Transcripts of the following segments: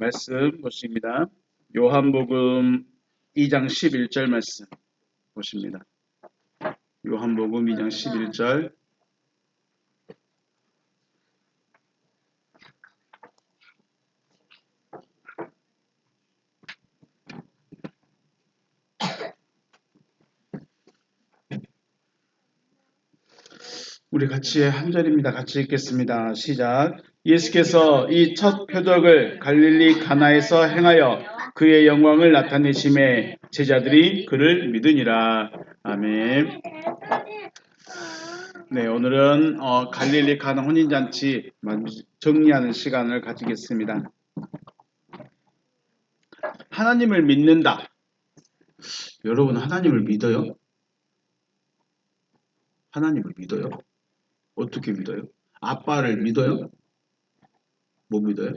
말씀 보십니다. 요한복음 2장 11절 말씀 보십니다. 요한복음 2장 11절. 우리 같이 한 절입니다. 같이 읽겠습니다. 시작. 예수께서 이 첫 표적을 갈릴리 가나에서 행하여 그의 영광을 나타내심에 제자들이 그를 믿으니라. 아멘. 네, 오늘은 갈릴리 가나 혼인잔치 정리하는 시간을 가지겠습니다. 하나님을 믿는다. 여러분 하나님을 믿어요? 하나님을 믿어요? 어떻게 믿어요? 아빠를 믿어요? 못 믿어요?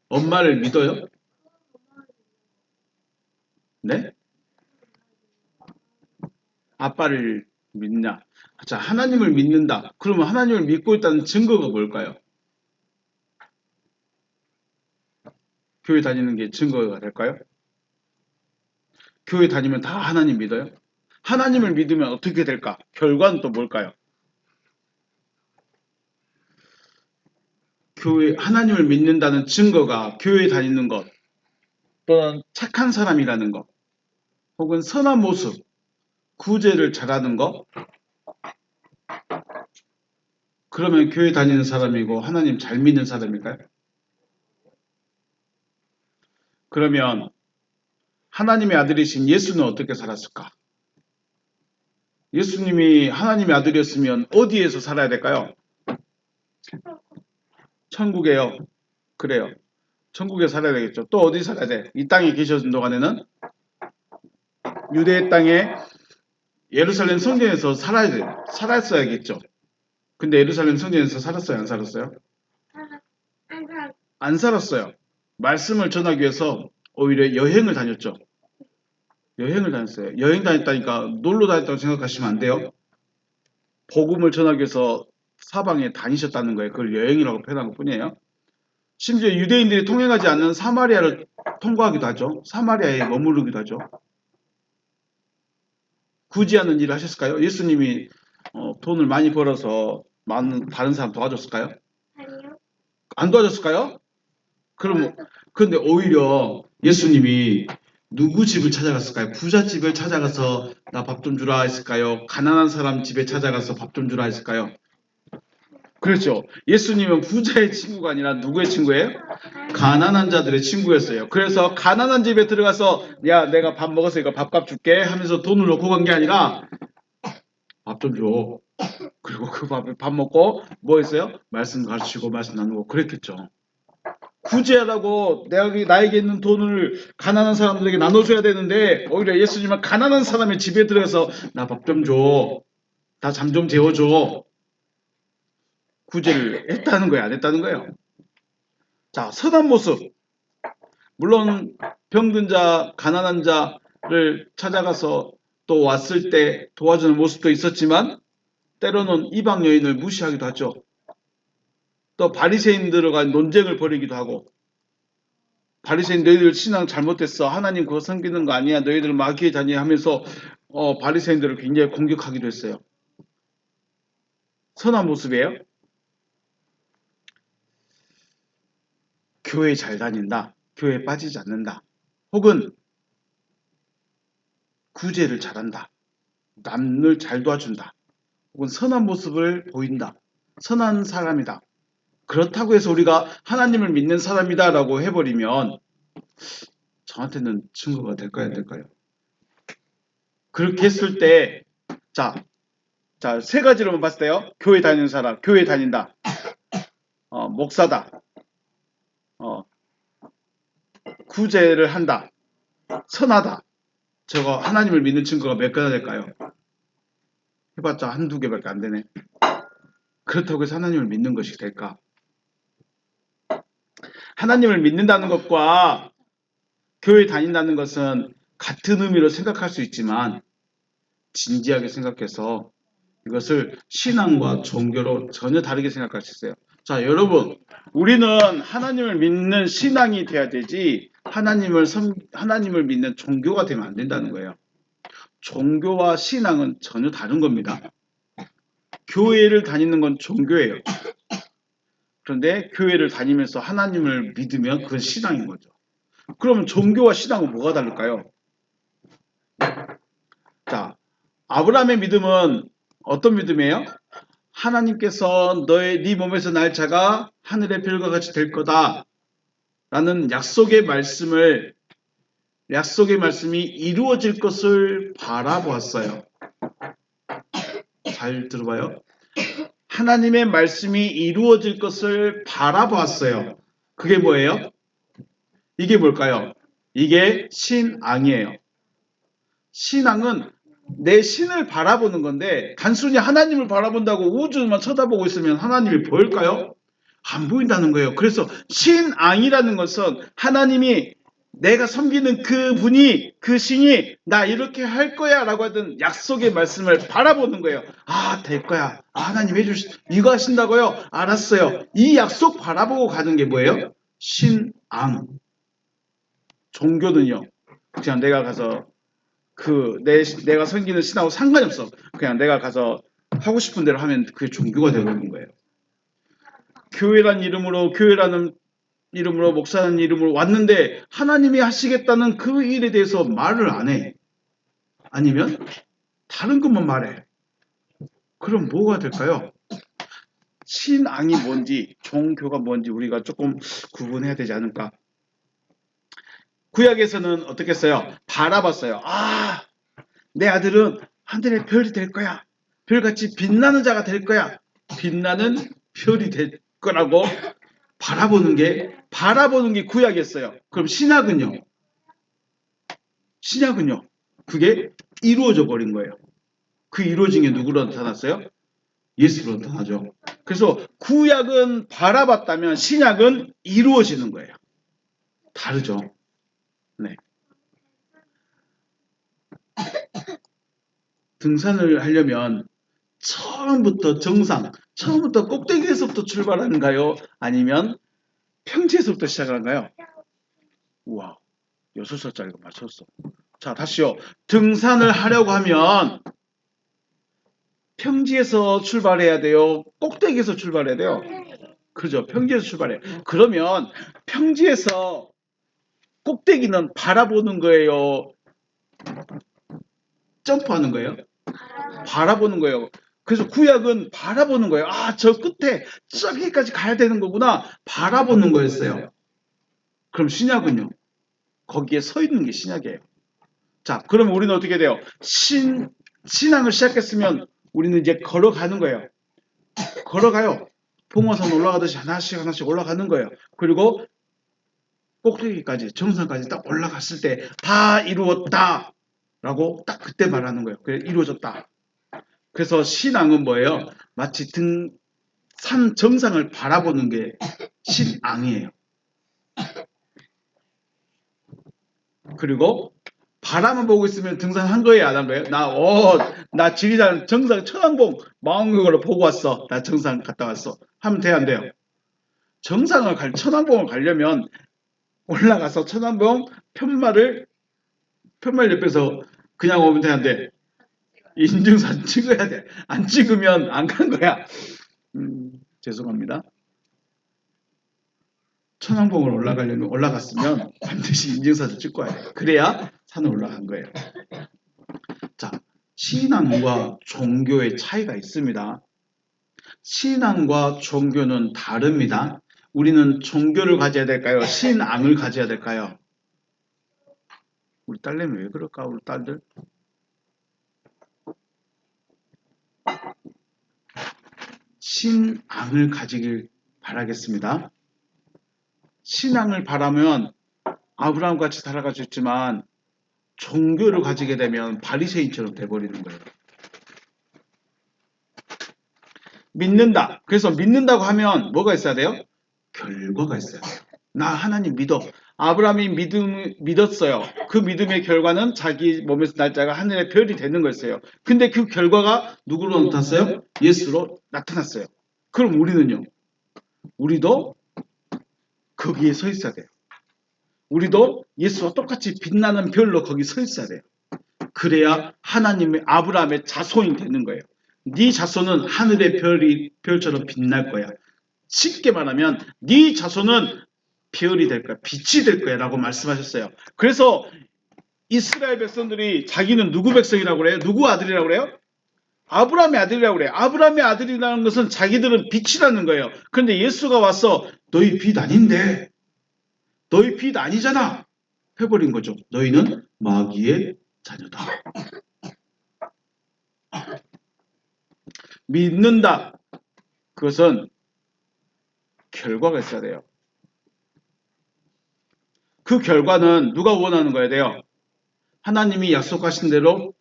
엄마를 믿어요? 네? 아빠를 믿냐? 자, 하나님을 믿는다. 그러면 하나님을 믿고 있다는 증거가 뭘까요? 교회 다니는 게 증거가 될까요? 교회 다니면 다 하나님 믿어요? 하나님을 믿으면 어떻게 될까? 결과는 또 뭘까요? 하나님을 믿는다는 증거가 교회 다니는 것, 또는 착한 사람이라는 것, 혹은 선한 모습, 구제를 잘하는 것, 그러면 교회 다니는 사람이고 하나님 잘 믿는 사람일까요? 그러면 하나님의 아들이신 예수는 어떻게 살았을까? 예수님이 하나님의 아들이었으면 어디에서 살아야 될까요? 천국에요. 그래요. 천국에 살아야 되겠죠. 또 어디 살아야 돼? 이 땅에 계셨던 동안에는 유대 땅에 예루살렘 성전에서 살아야 돼요. 살았어야겠죠. 근데 예루살렘 성전에서 살았어요? 안 살았어요? 안 살았어요. 말씀을 전하기 위해서 오히려 여행을 다녔죠. 여행을 다녔어요. 여행 다녔다니까 놀러 다녔다고 생각하시면 안 돼요. 복음을 전하기 위해서 사방에 다니셨다는 거예요. 그걸 여행이라고 표현한 것 뿐이에요. 심지어 유대인들이 통행하지 않는 사마리아를 통과하기도 하죠. 사마리아에 머무르기도 하죠. 굳이 하는 일을 하셨을까요? 예수님이 돈을 많이 벌어서 많은 다른 사람 도와줬을까요? 아니요. 안 도와줬을까요? 그럼 근데 오히려 예수님이 누구 집을 찾아갔을까요? 부자 집을 찾아가서 나 밥 좀 주라 했을까요? 가난한 사람 집에 찾아가서 밥 좀 주라 했을까요? 그렇죠. 예수님은 부자의 친구가 아니라 누구의 친구예요? 가난한 자들의 친구였어요. 그래서 가난한 집에 들어가서 야 내가 밥 먹었으니까 밥값 줄게 하면서 돈을 놓고 간 게 아니라 밥 좀 줘. 그리고 그 밥 먹고 뭐 했어요? 말씀 가르치고 말씀 나누고 그랬겠죠. 구제하라고 나에게 있는 돈을 가난한 사람들에게 나눠줘야 되는데 오히려 예수님은 가난한 사람의 집에 들어가서 나 밥 좀 줘. 나 잠 좀 재워줘. 구제를 했다는 거예요? 안 했다는 거예요? 자, 선한 모습. 물론 병든 자, 가난한 자를 찾아가서 또 왔을 때 도와주는 모습도 있었지만 때로는 이방 여인을 무시하기도 하죠. 또 바리새인들과 논쟁을 벌이기도 하고 바리새인 너희들 신앙 잘못됐어. 하나님 그거 섬기는 거 아니야. 너희들 마귀의 자녀 하면서 바리새인들을 굉장히 공격하기도 했어요. 선한 모습이에요. 교회 잘 다닌다. 교회 빠지지 않는다. 혹은 구제를 잘한다. 남을 잘 도와준다. 혹은 선한 모습을 보인다. 선한 사람이다. 그렇다고 해서 우리가 하나님을 믿는 사람이다 라고 해버리면 저한테는 증거가 될까요? 안 될까요? 그렇게 했을 때 세 가지로만 봤을 때요. 교회 다니는 사람, 교회 다닌다. 목사다. 구제를 한다. 선하다. 저거 하나님을 믿는 증거가 몇 가지 될까요? 해봤자 한두 개밖에 안 되네. 그렇다고 해서 하나님을 믿는 것이 될까? 하나님을 믿는다는 것과 교회 다닌다는 것은 같은 의미로 생각할 수 있지만 진지하게 생각해서 이것을 신앙과 종교로 전혀 다르게 생각할 수 있어요. 자, 여러분, 우리는 하나님을 믿는 신앙이 돼야 되지 하나님을 믿는 종교가 되면 안 된다는 거예요. 종교와 신앙은 전혀 다른 겁니다. 교회를 다니는 건 종교예요. 그런데 교회를 다니면서 하나님을 믿으면 그건 신앙인 거죠. 그러면 종교와 신앙은 뭐가 다를까요? 자, 아브라함의 믿음은 어떤 믿음이에요? 하나님께서 네 몸에서 날 자가 하늘의 별과 같이 될 거다 라는 약속의 말씀이 이루어질 것을 바라보았어요. 잘 들어봐요. 하나님의 말씀이 이루어질 것을 바라보았어요. 그게 뭐예요? 이게 뭘까요? 이게 신앙이에요. 신앙은 내 신을 바라보는 건데 단순히 하나님을 바라본다고 우주만 쳐다보고 있으면 하나님이 보일까요? 안 보인다는 거예요. 그래서 신앙이라는 것은 하나님이 내가 섬기는 그분이 그 신이 나 이렇게 할 거야 라고 하던 약속의 말씀을 바라보는 거예요. 아, 될 거야. 아, 하나님 이거 하신다고요? 알았어요. 이 약속 바라보고 가는 게 뭐예요? 신앙. 종교는요. 그냥 내가 가서 내가 섬기는 신하고 상관이 없어. 그냥 내가 가서 하고 싶은 대로 하면 그게 종교가 되는 거예요. 교회라는 이름으로 목사라는 이름으로 왔는데 하나님이 하시겠다는 그 일에 대해서 말을 안 해. 아니면 다른 것만 말해. 그럼 뭐가 될까요? 신앙이 뭔지 종교가 뭔지 우리가 조금 구분해야 되지 않을까? 구약에서는 어떻게 했어요? 바라봤어요. 아, 내 아들은 하늘의 별이 될 거야. 별같이 빛나는 자가 될 거야. 빛나는 별이 될 거라고 바라보는 게 구약이었어요. 그럼 신약은요? 그게 이루어져 버린 거예요. 그 이루어진 게 누구로 나타났어요? 예수로 나타나죠. 그래서 구약은 바라봤다면 신약은 이루어지는 거예요. 다르죠. 네. 등산을 하려면 처음부터 꼭대기에서부터 출발하는가요? 아니면 평지에서부터 시작하는가요? 우와, 6살짜리가 맞췄어. 자, 다시요. 등산을 하려고 하면 평지에서 출발해야 돼요? 꼭대기에서 출발해야 돼요? 그죠? 평지에서 출발해요. 그러면 평지에서 꼭대기는 바라보는 거예요? 점프하는 거예요? 바라보는 거예요. 그래서 구약은 바라보는 거예요. 아, 저 끝에 저기까지 가야 되는 거구나. 바라보는 거였어요. 그럼 신약은요? 거기에 서 있는 게 신약이에요. 자, 그럼 우리는 어떻게 돼요? 신앙을 시작했으면 우리는 이제 걸어가는 거예요. 걸어가요. 봉화산 올라가듯이 하나씩 올라가는 거예요. 그리고 꼭대기까지, 정상까지 딱 올라갔을 때 다 이루었다. 라고 딱 그때 말하는 거예요. 그래, 이루어졌다. 그래서 신앙은 뭐예요? 마치 산 정상을 바라보는 게 신앙이에요. 그리고 바라만 보고 있으면 등산한 거예요, 안 한 거예요? 나 지리산 정상 천왕봉 망원경으로 보고 왔어. 나 정상 갔다 왔어. 하면 돼요, 안 돼요? 천왕봉을 가려면 올라가서 천왕봉 편말 옆에서 그냥 오면 되는데 인증사진 찍어야 돼. 안 찍으면 안 간 거야. 죄송합니다. 천왕봉을 올라갔으면 반드시 인증사진 찍고 와야 돼요. 그래야 산을 올라간 거예요. 자, 신앙과 종교의 차이가 있습니다. 신앙과 종교는 다릅니다. 우리는 종교를 가져야 될까요? 신앙을 가져야 될까요? 우리 딸내미 왜 그럴까? 우리 딸들? 신앙을 가지길 바라겠습니다. 신앙을 바라면 아브라함 같이 살아갈 수 있지만 종교를 가지게 되면 바리새인처럼 돼버리는 거예요. 믿는다. 그래서 믿는다고 하면 뭐가 있어야 돼요? 결과가 있어야 돼요. 나 하나님 믿어. 아브라함이 믿었어요. 그 믿음의 결과는 자기 몸에서 날짜가 하늘의 별이 되는 거였어요. 근데 그 결과가 누구로 나타났어요? 예수로 나타났어요. 그럼 우리는요? 우리도 거기에 서 있어야 돼요. 우리도 예수와 똑같이 빛나는 별로 거기 서 있어야 돼요. 그래야 하나님의 아브라함의 자손이 되는 거예요. 네 자손은 하늘의 별처럼 빛날 거야. 쉽게 말하면 네 자손은 별이 될 거야. 빛이 될 거야 라고 말씀하셨어요. 그래서 이스라엘 백성들이 자기는 누구 백성이라고 그래요? 누구 아들이라고 그래요? 아브라함의 아들이라고 그래요. 아브라함의 아들이라는 것은 자기들은 빛이라는 거예요. 그런데 예수가 와서 너희 빛 아닌데, 너희 빛 아니잖아 해버린 거죠. 너희는 마귀의 자녀다. 믿는다. 그것은 결과가 있어야 돼요. 그 결과는 누가 원하는 거야 돼요? 하나님이 약속하신 대로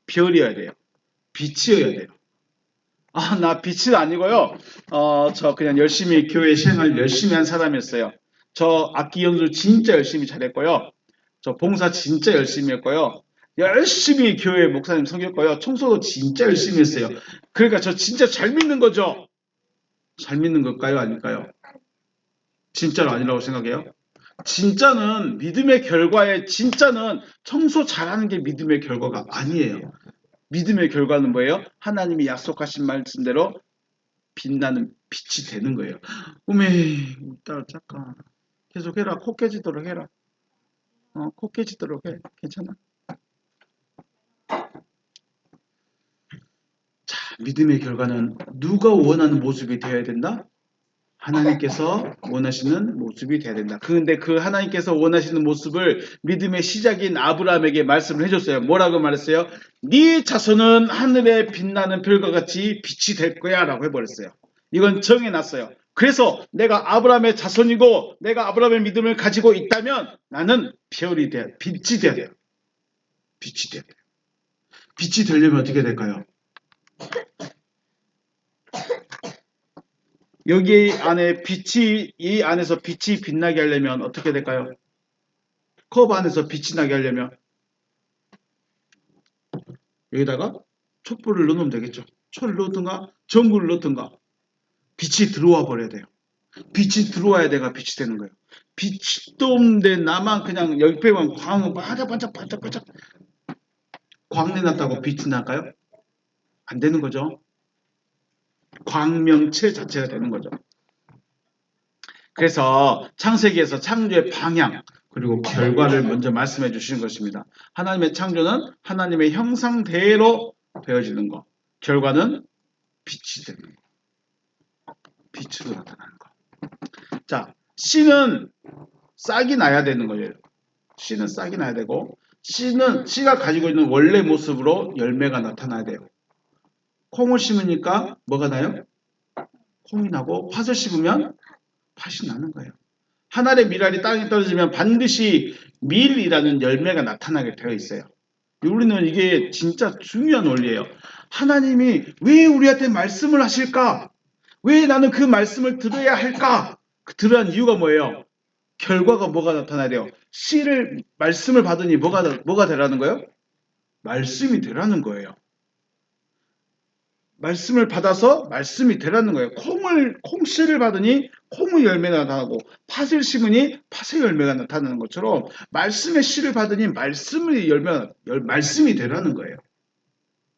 별이어야 돼요. 빛이어야 돼요. 나 빛은 아니고요. 저 그냥 열심히 교회 생활 열심히 한 사람이었어요. 저 악기 연주 진짜 열심히 잘했고요. 저 봉사 진짜 열심히 했고요. 열심히 교회 목사님 섬겼고요. 청소도 진짜 열심히 했어요. 그러니까 저 진짜 잘 믿는 거죠. 잘 믿는 걸까요? 아닐까요? 진짜로 아니라고 생각해요? 진짜는 믿음의 결과에 진짜는 청소 잘하는 게 믿음의 결과가 아니에요. 믿음의 결과는 뭐예요? 하나님이 약속하신 말씀대로 빛나는 빛이 되는 거예요. 우메, 이따 잠깐 계속 해라. 코 깨지도록 해라. 코 깨지도록 해. 괜찮아? 자, 믿음의 결과는 누가 원하는 모습이 되어야 된다? 하나님께서 원하시는 모습이 되어야 된다. 그런데 그 하나님께서 원하시는 모습을 믿음의 시작인 아브라함에게 말씀을 해줬어요. 뭐라고 말했어요? 네 자손은 하늘에 빛나는 별과 같이 빛이 될 거야 라고 해버렸어요. 이건 정해놨어요. 그래서 내가 아브라함의 자손이고 내가 아브라함의 믿음을 가지고 있다면 나는 별이 돼야 빛이 돼야 돼요. 빛이 돼야 돼요. 빛이 되려면 어떻게 될까요? 여기 안에 빛이 이 안에서 빛이 빛나게 하려면 어떻게 될까요? 컵 안에서 빛이 나게 하려면 여기다가 촛불을 넣으면 되겠죠. 초를 넣든가 전구를 넣든가 빛이 들어와 버려야 돼요. 빛이 들어와야 내가 빛이 되는 거예요. 빛도 없는데 나만 그냥 옆에만 광을 반짝반짝 광내 났다고 빛이 날까요? 안 되는 거죠. 광명체 자체가 되는 거죠. 그래서 창세기에서 창조의 방향 그리고 결과를 먼저 말씀해 주시는 것입니다. 하나님의 창조는 하나님의 형상대로 되어지는 것. 결과는 빛이 되는 것. 빛으로 나타나는 것. 자, 씨는 싹이 나야 되는 거예요. 씨는 싹이 나야 되고 씨가 가지고 있는 원래 모습으로 열매가 나타나야 돼요. 콩을 심으니까 뭐가 나요? 콩이 나고 팥을 심으면 팥이 나는 거예요. 한 알의 밀알이 땅에 떨어지면 반드시 밀이라는 열매가 나타나게 되어 있어요. 우리는 이게 진짜 중요한 원리예요. 하나님이 왜 우리한테 말씀을 하실까? 왜 나는 그 말씀을 들어야 할까? 들으란 이유가 뭐예요? 결과가 뭐가 나타나야 돼요? 말씀을 받으니 뭐가 되라는 거예요? 말씀이 되라는 거예요. 말씀을 받아서 말씀이 되라는 거예요. 콩씨를 받으니 콩의 열매가 나타나고 팥을 심으니 팥의 열매가 나타나는 것처럼 말씀의 씨를 받으니 말씀이 되라는 거예요.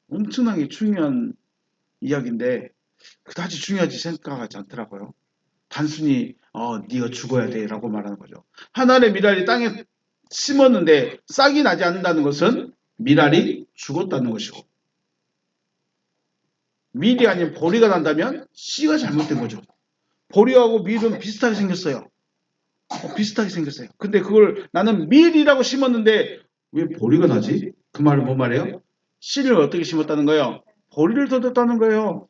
엄청나게 중요한 이야기인데 그다지 중요하지 생각하지 않더라고요. 단순히 네가 죽어야 돼 라고 말하는 거죠. 한 알의 밀알이 땅에 심었는데 싹이 나지 않는다는 것은 밀알이 죽었다는 것이고 밀이 아닌 보리가 난다면 씨가 잘못된 거죠. 보리하고 밀은 비슷하게 생겼어요. 비슷하게 생겼어요. 근데 그걸 나는 밀이라고 심었는데 왜 보리가 나지? 그 말은 뭔 말이에요? 씨를 어떻게 심었다는 거예요? 보리를 뜯었다는 거예요.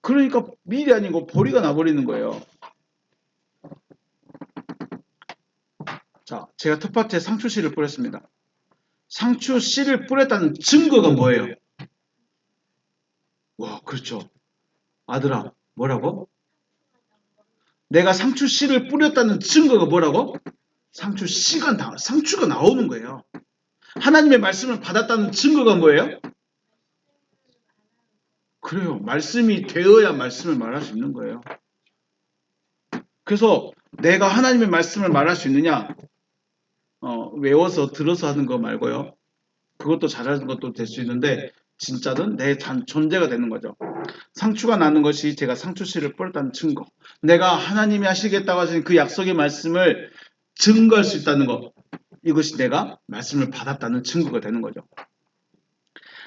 그러니까 밀이 아니고 보리가 나버리는 거예요. 자, 제가 텃밭에 상추씨를 뿌렸습니다. 상추씨를 뿌렸다는 증거가 뭐예요? 와, 그렇죠. 아들아, 뭐라고? 내가 상추씨를 뿌렸다는 증거가 뭐라고? 상추가 나오는 거예요. 하나님의 말씀을 받았다는 증거가 뭐예요? 그래요. 말씀이 되어야 말씀을 말할 수 있는 거예요. 그래서 내가 하나님의 말씀을 말할 수 있느냐? 외워서 들어서 하는 거 말고요. 그것도 잘하는 것도 될 수 있는데 진짜는 내 존재가 되는 거죠. 상추가 나는 것이 제가 상추씨를 뿌렸다는 증거. 내가 하나님이 하시겠다고 하신 그 약속의 말씀을 증거할 수 있다는 것. 이것이 내가 말씀을 받았다는 증거가 되는 거죠.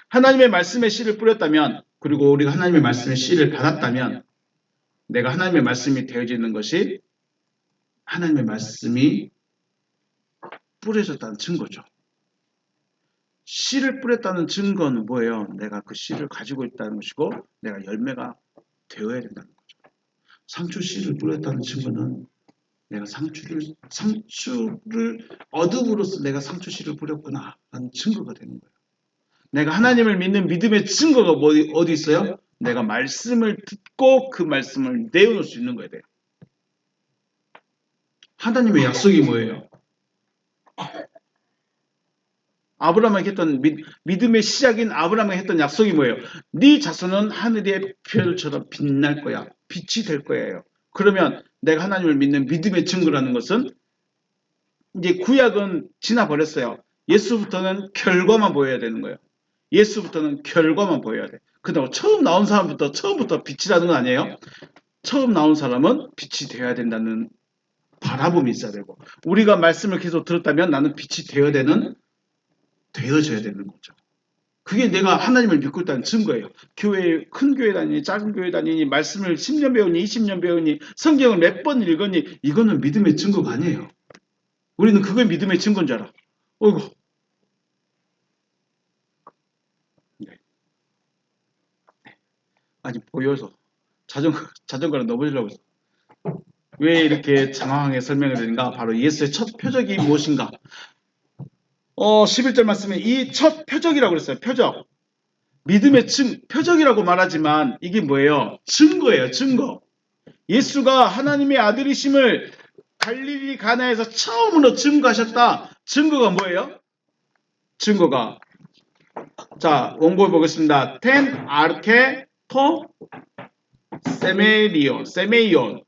하나님의 말씀의 씨를 뿌렸다면, 그리고 우리가 하나님의 말씀의 씨를 받았다면, 내가 하나님의 말씀이 되어지는 것이 하나님의 말씀이 뿌려졌다는 증거죠. 씨를 뿌렸다는 증거는 뭐예요? 내가 그 씨를 가지고 있다는 것이고 내가 열매가 되어야 된다는 거죠. 상추 씨를 뿌렸다는 증거는 내가 상추를 얻음으로써 내가 상추 씨를 뿌렸구나 하는 증거가 되는 거예요. 내가 하나님을 믿는 믿음의 증거가 어디 있어요? 내가 말씀을 듣고 그 말씀을 내어놓을 수 있는 거예요. 하나님의 약속이 뭐예요? 아브라함에게 했던 믿음의 시작인 아브라함에게 했던 약속이 뭐예요? 네 자손은 하늘의 별처럼 빛날 거야. 빛이 될 거예요. 그러면 내가 하나님을 믿는 믿음의 증거라는 것은 이제 구약은 지나버렸어요. 예수부터는 결과만 보여야 되는 거예요. 예수부터는 결과만 보여야 돼. 그다음 처음 나온 사람부터 처음부터 빛이라는 건 아니에요. 처음 나온 사람은 빛이 되어야 된다는 바라봄이 있어야 되고 우리가 말씀을 계속 들었다면 나는 빛이 되어져야 되는 거죠. 그게 내가 하나님을 믿고 있다는 증거예요. 큰 교회 다니니 작은 교회 다니니 말씀을 10년 배우니 20년 배우니 성경을 몇 번 읽으니 이거는 믿음의 증거가 아니에요. 우리는 그게 믿음의 증거인 줄 알아. 어이구. 네. 아니 보여서 자전거를 넘어지려고 했어. 왜 이렇게 장황하게 설명을 드리는가? 바로 예수의 첫 표적이 무엇인가? 11절 말씀에 이 첫 표적이라고 그랬어요. 표적. 믿음의 표적이라고 말하지만 이게 뭐예요? 증거예요. 증거. 예수가 하나님의 아들이심을 갈릴리 가나에서 처음으로 증거하셨다. 증거가 뭐예요? 증거가 자 원고를 보겠습니다. 텐 아르케 토 세메이온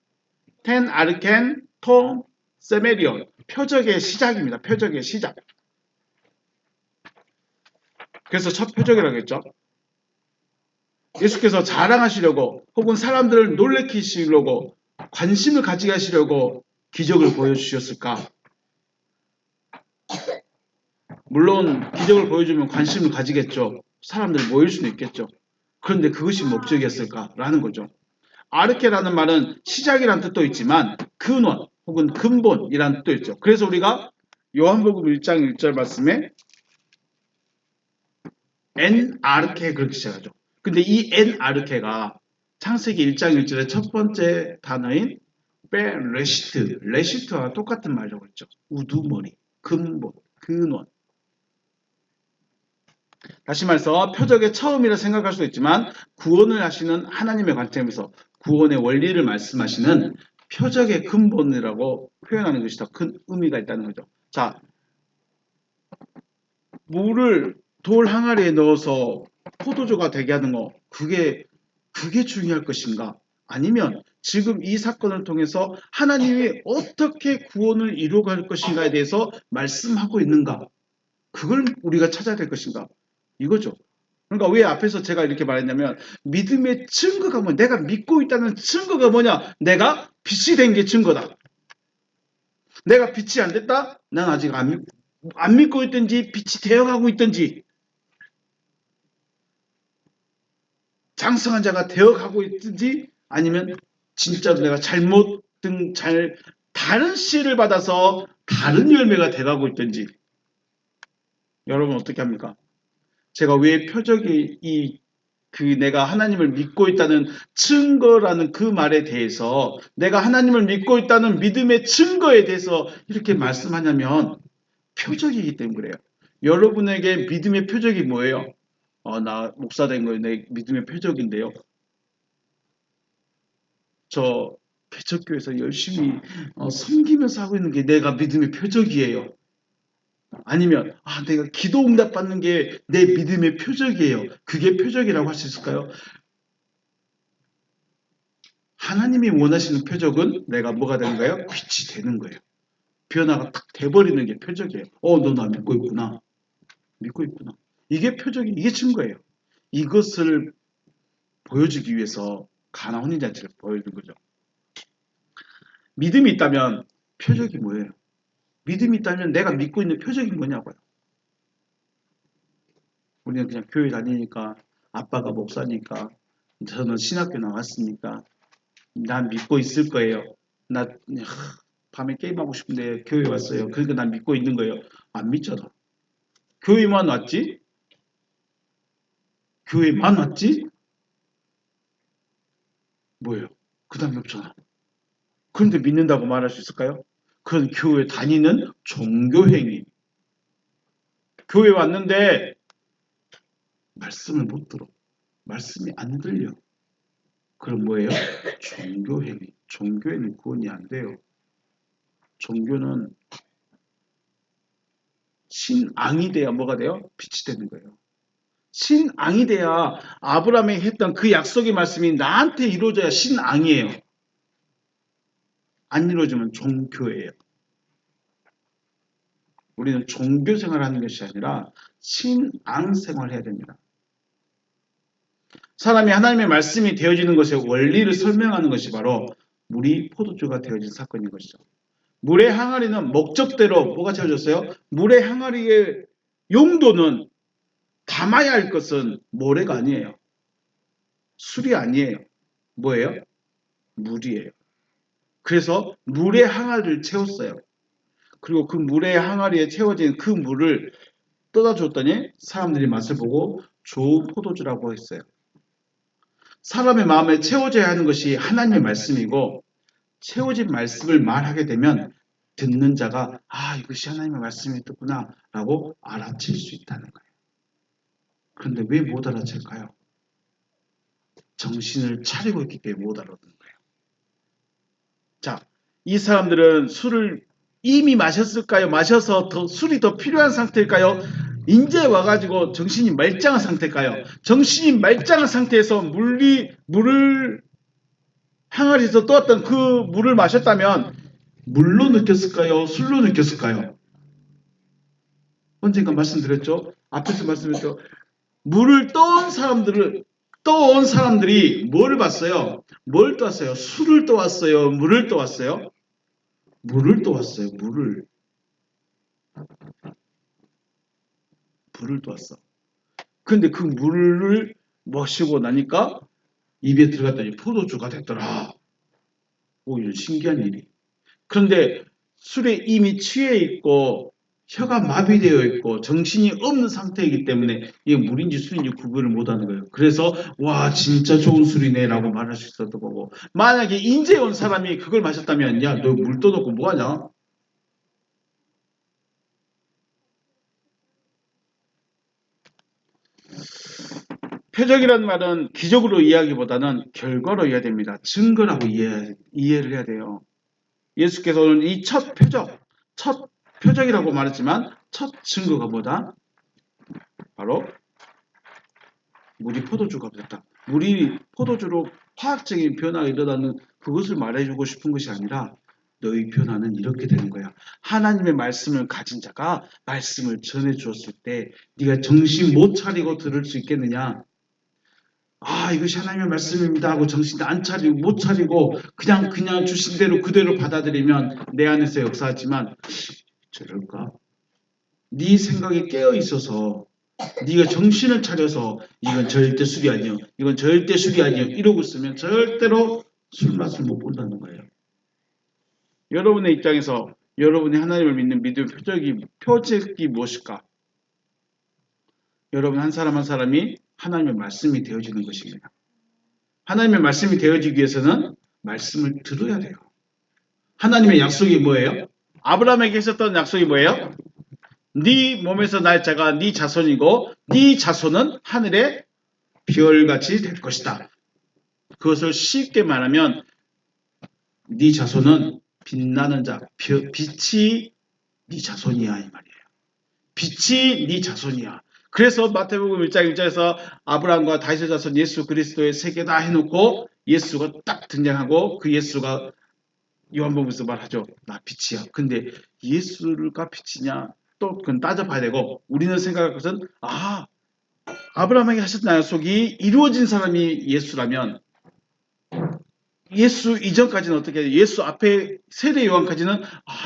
텐 아르켄 토 세메리온 표적의 시작입니다. 표적의 시작. 그래서 첫 표적이라고 했죠. 예수께서 자랑하시려고 혹은 사람들을 놀래키시려고 관심을 가지게 하시려고 기적을 보여주셨을까? 물론 기적을 보여주면 관심을 가지겠죠. 사람들이 모일 수는 있겠죠. 그런데 그것이 목적이었을까라는 거죠. 아르케라는 말은 시작이라는 뜻도 있지만 근원 혹은 근본이라는 뜻도 있죠. 그래서 우리가 요한복음 1장 1절 말씀에 엔 아르케 그렇게 시작하죠. 근데 이 엔 아르케가 창세기 1장 1절의 첫 번째 단어인 레시트와 똑같은 말이라고 했죠. 우두머리, 근본, 근원. 다시 말해서 표적의 처음이라 생각할 수도 있지만 구원을 하시는 하나님의 관점에서 구원의 원리를 말씀하시는 표적의 근본이라고 표현하는 것이 더 큰 의미가 있다는 거죠. 자, 물을 돌 항아리에 넣어서 포도주가 되게 하는 거 그게 중요할 것인가? 아니면 지금 이 사건을 통해서 하나님이 어떻게 구원을 이루어갈 것인가에 대해서 말씀하고 있는가? 그걸 우리가 찾아야 될 것인가? 이거죠. 그러니까 왜 앞에서 제가 이렇게 말했냐면 믿음의 증거가 뭐냐? 내가 믿고 있다는 증거가 뭐냐? 내가 빛이 된 게 증거다. 내가 빛이 안 됐다? 난 아직 안 믿고 있든지 빛이 되어가고 있든지 장성한 자가 되어가고 있든지 아니면 진짜로 내가 다른 씨를 받아서 다른 열매가 돼가고 있든지 여러분 어떻게 합니까? 제가 왜 표적이 내가 하나님을 믿고 있다는 증거라는 그 말에 대해서 내가 하나님을 믿고 있다는 믿음의 증거에 대해서 이렇게 말씀하냐면 표적이기 때문에 그래요. 여러분에게 믿음의 표적이 뭐예요? 나 목사 된 거예요. 내 믿음의 표적인데요. 저 개척교회에서 열심히 섬기면서 하고 있는 게 내가 믿음의 표적이에요. 아니면 내가 기도 응답 받는 게 내 믿음의 표적이에요. 그게 표적이라고 할 수 있을까요? 하나님이 원하시는 표적은 내가 뭐가 되는 거예요? 빛이 되는 거예요. 변화가 딱 돼버리는 게 표적이에요. 너 나 믿고 있구나. 믿고 있구나. 이게 표적이, 이게 증거예요. 이것을 보여주기 위해서 가나 혼인잔치를 보여준 거죠. 믿음이 있다면 표적이 뭐예요? 믿음이 있다면 내가 믿고 있는 표적이 뭐냐고요. 우리는 그냥 교회 다니니까, 아빠가 목사니까, 저는 신학교 나왔으니까 난 믿고 있을 거예요. 나 밤에 게임하고 싶은데 교회 왔어요. 그러니까 난 믿고 있는 거예요. 안 믿잖아. 교회만 왔지? 교회만 왔지? 뭐예요? 그 다음에 없잖아. 그런데 믿는다고 말할 수 있을까요? 그건 교회 다니는 종교행위. 교회 왔는데 말씀을 못 들어. 말씀이 안 들려. 그럼 뭐예요? 종교행위. 종교에는 구원이 안 돼요. 종교는 신앙이 돼야 뭐가 돼요? 빛이 되는 거예요. 신앙이 돼야 아브라함이 했던 그 약속의 말씀이 나한테 이루어져야 신앙이에요. 안 이루어지면 종교예요. 우리는 종교 생활하는 것이 아니라 신앙 생활을 해야 됩니다. 사람이 하나님의 말씀이 되어지는 것의 원리를 설명하는 것이 바로 물이 포도주가 되어진 사건인 것이죠. 물의 항아리는 목적대로 뭐가 채워졌어요? 물의 항아리의 용도는 담아야 할 것은 모래가 아니에요. 술이 아니에요. 뭐예요? 물이에요. 그래서 물의 항아리를 채웠어요. 그리고 그 물의 항아리에 채워진 그 물을 떠다 줬더니 사람들이 맛을 보고 좋은 포도주라고 했어요. 사람의 마음에 채워져야 하는 것이 하나님의 말씀이고 채워진 말씀을 말하게 되면 듣는 자가 이것이 하나님의 말씀이 있구나 라고 알아챌 수 있다는 거예요. 그런데 왜 못 알아챌까요? 정신을 차리고 있기 때문에 못 알아듣는 거예요. 자, 이 사람들은 술을 이미 마셨을까요? 마셔서 술이 더 필요한 상태일까요? 인제 와가지고 정신이 말짱한 상태일까요? 정신이 말짱한 상태에서 물을 항아리에서 떠왔던 그 물을 마셨다면 물로 느꼈을까요? 술로 느꼈을까요? 언젠가 말씀드렸죠? 앞에서 말씀드렸죠? 물을 떠온 사람들이 뭘 봤어요? 뭘 떠왔어요? 술을 떠왔어요? 물을 떠왔어요? 물을 떠왔어요. 물을 떠왔어. 근데 그 물을 마시고 나니까 입에 들어갔더니 포도주가 됐더라. 이런 신기한 일이. 그런데 술에 이미 취해 있고 혀가 마비되어 있고 정신이 없는 상태이기 때문에 이게 물인지 술인지 구분을 못하는 거예요. 그래서 와 진짜 좋은 술이네 라고 말할 수 있었던 거고, 만약에 인제 온 사람이 그걸 마셨다면 야 너 물 떠놓고 뭐하냐? 표적이라는 말은 기적으로 이해하기보다는 결과로 이해해야 됩니다. 증거라고 이해를 해야 돼요. 예수께서는 이 첫 표적이라고 말했지만 첫 증거가 뭐다? 바로 물이 포도주가 됐다. 물이 포도주로 화학적인 변화가 일어나는 그것을 말해주고 싶은 것이 아니라 너희 변화는 이렇게 되는 거야. 하나님의 말씀을 가진 자가 말씀을 전해주었을 때 네가 정신 못 차리고 들을 수 있겠느냐? 이것이 하나님의 말씀입니다 하고 정신 안 차리고 못 차리고 그냥 주신 대로 그대로 받아들이면 내 안에서 역사하지만 저럴까? 네 생각이 깨어 있어서 네가 정신을 차려서 이건 절대 술이 아니요, 이건 절대 술이 아니요 이러고 있으면 절대로 술 맛을 못 본다는 거예요. 여러분의 입장에서 여러분이 하나님을 믿는 믿음의 표적이 무엇일까? 여러분 한 사람 한 사람이 하나님의 말씀이 되어지는 것입니다. 하나님의 말씀이 되어지기 위해서는 말씀을 들어야 돼요. 하나님의 약속이 뭐예요? 아브라함에게 있었던 약속이 뭐예요? 네 몸에서 날 자가 네 자손이고 네 자손은 하늘의 별같이 될 것이다. 그것을 쉽게 말하면 네 자손은 빛나는 자, 빛이 네 자손이야 이 말이에요. 빛이 네 자손이야. 그래서 마태복음 1장 1절에서 아브라함과 다윗의 자손 예수 그리스도의 세계다 해놓고 예수가 딱 등장하고 그 예수가 요한복음에서 말하죠. 나 빛이야. 근데 예수가 빛이냐? 또 그건 따져봐야 되고 우리는 생각할 것은 아브라함에게 하셨던 약속이 이루어진 사람이 예수라면 예수 이전까지는 어떻게 해요? 예수 앞에 세례 요한까지는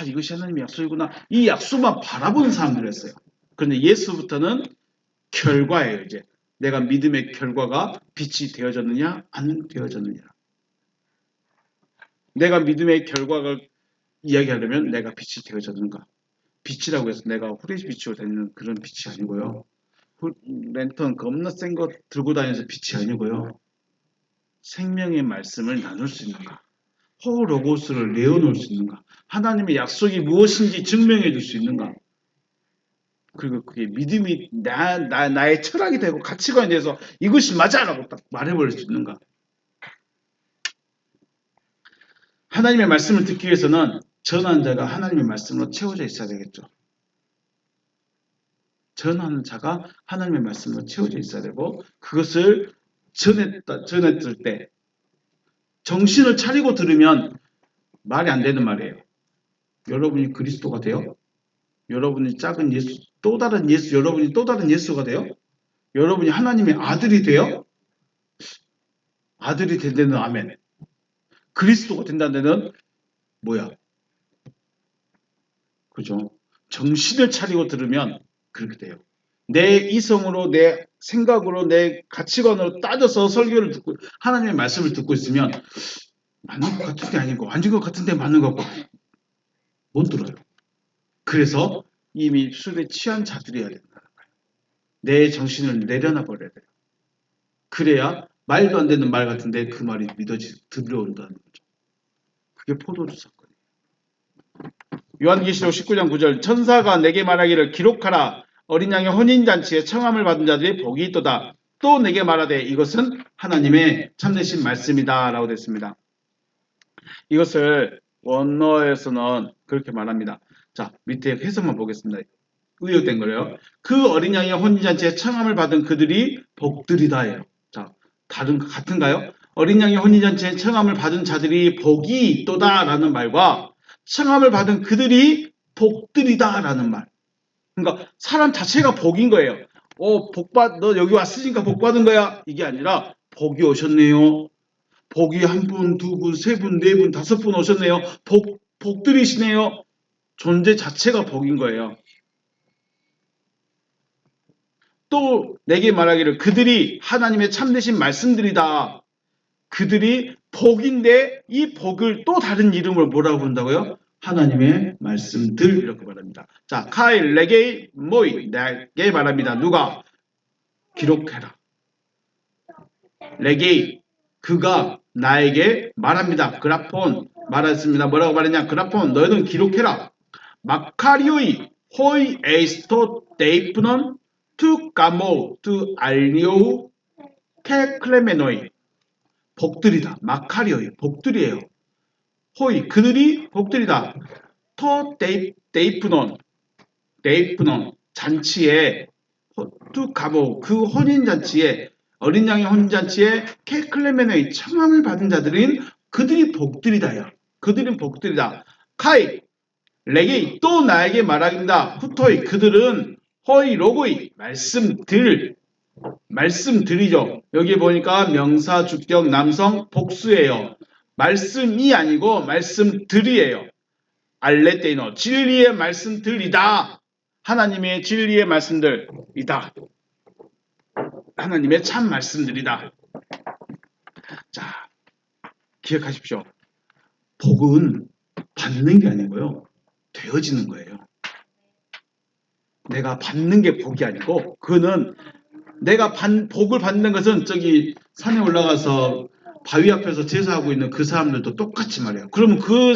이것이 하나님의 약속이구나. 이 약속만 바라보는 사람들이었어요. 그런데 예수부터는 결과예요. 이제 내가 믿음의 결과가 빛이 되어졌느냐 안 되어졌느냐. 내가 믿음의 결과를 이야기하려면 내가 빛이 되어졌는가. 빛이라고 해서 내가 후레쉬 빛으로 다니는 그런 빛이 아니고요. 랜턴 겁나 센 거 들고 다니면서 빛이 아니고요. 생명의 말씀을 나눌 수 있는가. 호로고스를 내어놓을 수 있는가. 하나님의 약속이 무엇인지 증명해 줄 수 있는가. 그리고 그게 믿음이 나의 철학이 되고 가치관에 대해서 이것이 맞아라고 딱 말해버릴 수 있는가. 하나님의 말씀을 듣기 위해서는 전하는 자가 하나님의 말씀으로 채워져 있어야 되겠죠. 전하는 자가 하나님의 말씀으로 채워져 있어야 되고 그것을 전했을 때 정신을 차리고 들으면 말이 안 되는 말이에요. 여러분이 그리스도가 돼요? 여러분이 작은 예수, 또 다른 예수, 여러분이 또 다른 예수가 돼요? 여러분이 하나님의 아들이 돼요? 아들이 된 데는 아멘. 그리스도가 된다는 데는 뭐야? 그죠? 정신을 차리고 들으면 그렇게 돼요. 내 이성으로, 내 생각으로, 내 가치관으로 따져서 설교를 듣고 하나님의 말씀을 듣고 있으면 맞는 것 같은데 아니고 아닌 것 같은데 맞는 것 같고 못 들어요. 그래서 이미 술에 취한 자들이어야 된다는 거예요. 내 정신을 내려놔 버려야 돼요. 그래야 말도 안 되는 말 같은데 그 말이 들려온다는 거죠. 그게 포도주 사건이에요. 요한계시록 19장 9절 천사가 내게 말하기를 기록하라 어린 양의 혼인잔치에 청함을 받은 자들이 복이 있도다. 또 내게 말하되 이것은 하나님의 참되신 말씀이다 라고 됐습니다. 이것을 원어에서는 그렇게 말합니다. 자, 밑에 해석만 보겠습니다. 의역된 거예요. 그 어린 양의 혼인잔치에 청함을 받은 그들이 복들이다예요. 자, 같은가요? 어린 양의 혼인잔치에 청함을 받은 자들이 복이 있도다라는 말과 청함을 받은 그들이 복들이다라는 말. 그러니까 사람 자체가 복인 거예요. 너 여기 왔으니까 복 받은 거야. 이게 아니라 복이 오셨네요. 복이 한 분, 두 분, 세 분, 네 분, 다섯 분 오셨네요. 복들이시네요. 존재 자체가 복인 거예요. 또 내게 말하기를 그들이 하나님의 참되신 말씀들이다. 그들이 복인데 이 복을 또 다른 이름으로 뭐라고 부른다고요? 하나님의 말씀들 이렇게 말합니다. 자, 카일 레게이 모이 내게 말합니다. 누가? 기록해라. 레게이 그가 나에게 말합니다. 그라폰 말했습니다. 뭐라고 말했냐? 그라폰 너희는 기록해라. 마카리오이 호이 에이스토 데이프넌 투 까모 투 알리오우 케클레메노이 복들이다. 마카리오이 복들이에요. 호이 그들이 복들이다. 토 데이프논 잔치에 투 까모 그 혼인잔치에 어린 양의 혼인잔치에 케클레메노이 청함을 받은 자들인 그들이 복들이다요. 그들은 복들이다. 카이 레게이 또 나에게 말하긴다. 후토이 그들은 허이 로고이 말씀들이죠. 여기 보니까 명사 주격 남성 복수예요. 말씀이 아니고 말씀들이에요. 알레테이노 진리의 말씀들이다. 하나님의 진리의 말씀들이다. 하나님의 참 말씀들이다. 자, 기억하십시오. 복은 받는 게 아니고요. 되어지는 거예요. 내가 받는 게 복이 아니고 그는 내가 복을 받는 것은 저기 산에 올라가서 바위 앞에서 제사하고 있는 그 사람들도 똑같이 말해요. 그러면 그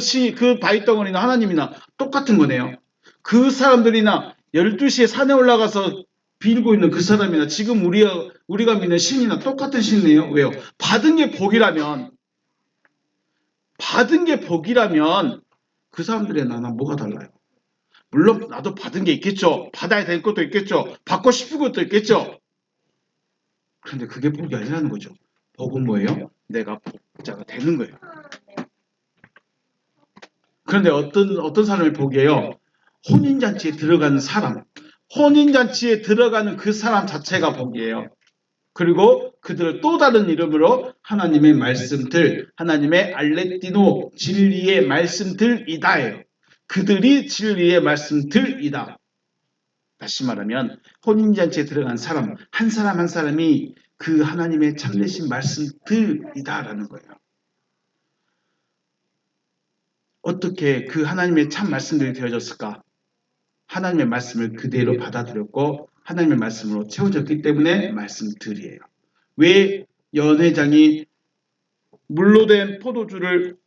바위 덩어리나 하나님이나 똑같은 거네요. 그 사람들이나 12시에 산에 올라가서 빌고 있는 그 사람이나 지금 우리가 믿는 신이나 똑같은 신이에요. 왜요? 받은 게 복이라면 그 사람들의 나나 뭐가 달라요? 물론 나도 받은 게 있겠죠. 받아야 될 것도 있겠죠. 받고 싶은 것도 있겠죠. 그런데 그게 복이 아니라는 거죠. 복은 뭐예요? 내가 복자가 되는 거예요. 그런데 어떤 사람이 복이에요? 혼인잔치에 들어가는 사람. 혼인잔치에 들어가는 그 사람 자체가 복이에요. 그리고 그들을 또 다른 이름으로 하나님의 말씀들, 하나님의 알레티노, 진리의 말씀들이다예요. 그들이 진리의 말씀들이다. 다시 말하면 혼인잔치에 들어간 사람, 한 사람 한 사람이 그 하나님의 참되신 말씀들이다라는 거예요. 어떻게 그 하나님의 참 말씀들이 되어졌을까? 하나님의 말씀을 그대로 받아들였고 하나님의 말씀으로 채워졌기 때문에 말씀들이에요. 왜 연회장이 물로 된 포도주를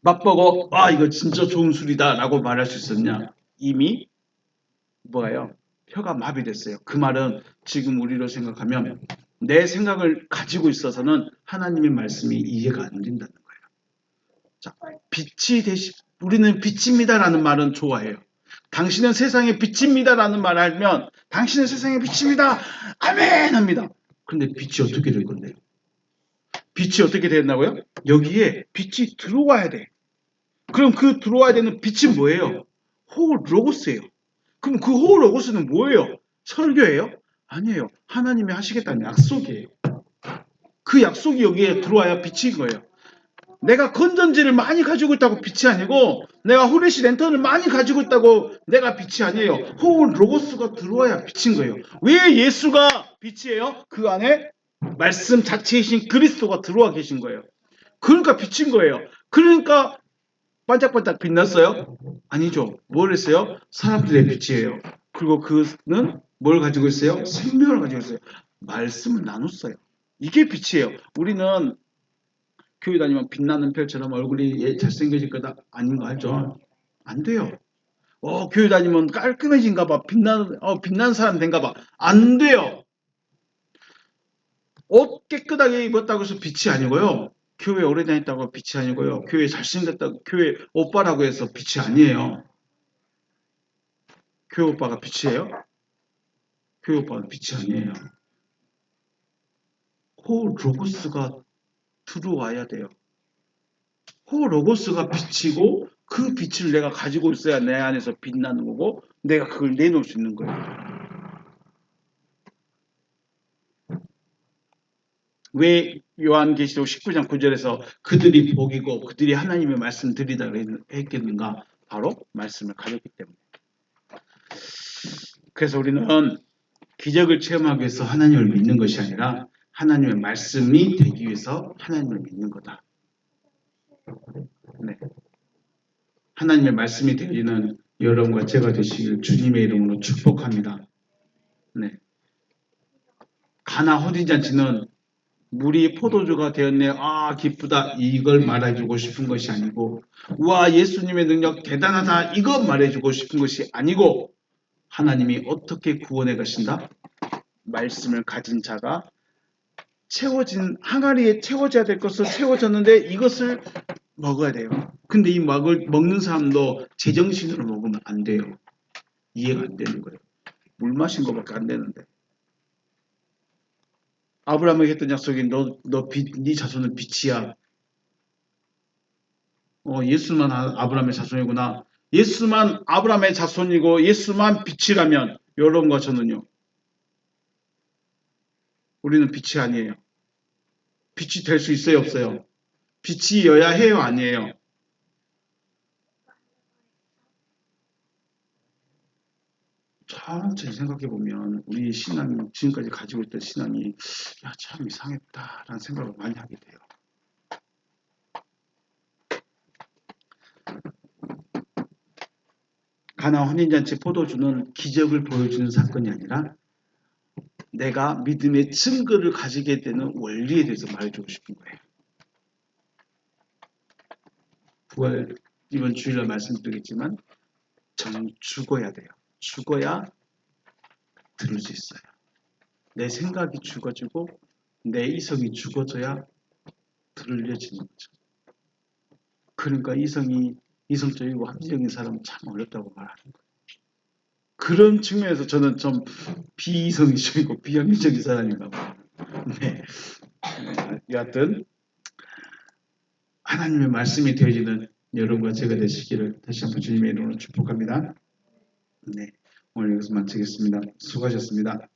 맛보고 이거 진짜 좋은 술이다 라고 말할 수 있었냐? 이미 뭐예요? 혀가 마비됐어요. 그 말은 지금 우리로 생각하면 내 생각을 가지고 있어서는 하나님의 말씀이 이해가 안 된다는 거예요. 자, 빛이 우리는 빛입니다라는 말은 좋아해요. 당신은 세상의 빛입니다라는 말을 하면 당신은 세상의 빛입니다. 아멘 합니다. 그런데 빛이 어떻게 될 건데요? 빛이 어떻게 된다고요? 여기에 빛이 들어와야 돼. 그럼 그 들어와야 되는 빛이 뭐예요? 호로고스예요. 그럼 그 호로고스는 뭐예요? 설교예요? 아니에요. 하나님이 하시겠다는 약속이에요. 그 약속이 여기에 들어와야 빛인 거예요. 내가 건전지를 많이 가지고 있다고 빛이 아니고 내가 후레쉬 랜턴을 많이 가지고 있다고 내가 빛이 아니에요. 호로고스가 들어와야 빛인 거예요. 왜 예수가 빛이에요? 그 안에 말씀 자체이신 그리스도가 들어와 계신 거예요. 그러니까 빛인 거예요. 그러니까 반짝반짝 빛났어요? 아니죠. 뭘 했어요? 사람들의 빛이에요. 그리고 그는 뭘 가지고 있어요? 생명을 가지고 있어요. 말씀을 나눴어요. 이게 빛이에요. 우리는 교회 다니면 빛나는 별처럼 얼굴이 잘생겨질 거다 아닌 거 알죠? 안 돼요. 교회 다니면 깔끔해진가 봐. 빛나는 사람 된가 봐. 안 돼요. 옷 깨끗하게 입었다고 해서 빛이 아니고요. 교회 오래 다녔다고 빛이 아니고요. 교회 잘생겼다고 교회 오빠라고 해서 빛이 아니에요. 교회 오빠가 빛이에요? 교회 오빠는 빛이 아니에요. 호로고스가 들어와야 돼요. 호로고스가 빛이고 그 빛을 내가 가지고 있어야 내 안에서 빛나는 거고 내가 그걸 내놓을 수 있는 거예요. 왜 요한계시록 19장 9절에서 그들이 복이고 그들이 하나님의 말씀 드리다 했겠는가? 바로 말씀을 가졌기 때문에. 그래서 우리는 기적을 체험하기 위해서 하나님을 믿는 것이 아니라 하나님의 말씀이 되기 위해서 하나님을 믿는 거다. 네. 하나님의 말씀이 되기는 여러분과 제가 되시길 주님의 이름으로 축복합니다. 네. 가나 혼인잔치는 물이 포도주가 되었네. 기쁘다. 이걸 말해주고 싶은 것이 아니고 와 예수님의 능력 대단하다. 이것 말해주고 싶은 것이 아니고 하나님이 어떻게 구원해 가신다? 말씀을 가진 자가 채워진 항아리에 채워져야 될 것을 채워졌는데 이것을 먹어야 돼요. 근데 이 막을 먹는 사람도 제정신으로 먹으면 안 돼요. 이해가 안 되는 거예요. 물 마신 것밖에 안 되는데. 아브라함에게 했던 약속이 네 자손은 빛이야. 예수만 아브라함의 자손이구나. 예수만 아브라함의 자손이고 예수만 빛이라면 여러분과 저는요. 우리는 빛이 아니에요. 빛이 될 수 있어요, 없어요? 빛이여야 해요, 아니에요? 천천히 생각해보면 우리 신앙이 지금까지 가지고 있던 신앙이 참 이상했다라는 생각을 많이 하게 돼요. 가나 혼인잔치 포도주는 기적을 보여주는 사건이 아니라 내가 믿음의 증거를 가지게 되는 원리에 대해서 말해주고 싶은 거예요. 부활 이번 주일날 말씀드리겠지만 저는 죽어야 돼요. 죽어야 들을 수 있어요. 내 생각이 죽어지고 내 이성이 죽어져야 들려지는 거죠. 그러니까 이성적이고 합리적인 사람은 참 어렵다고 말하는 거예요. 그런 측면에서 저는 좀 비이성적이고 비합리적인 사람인가 봐요. 네. 여하튼 하나님의 말씀이 되어지는 여러분과 제가 되시기를 다시 한번 주님의 이름으로 축복합니다. 네, 오늘 여기서 마치겠습니다. 수고하셨습니다.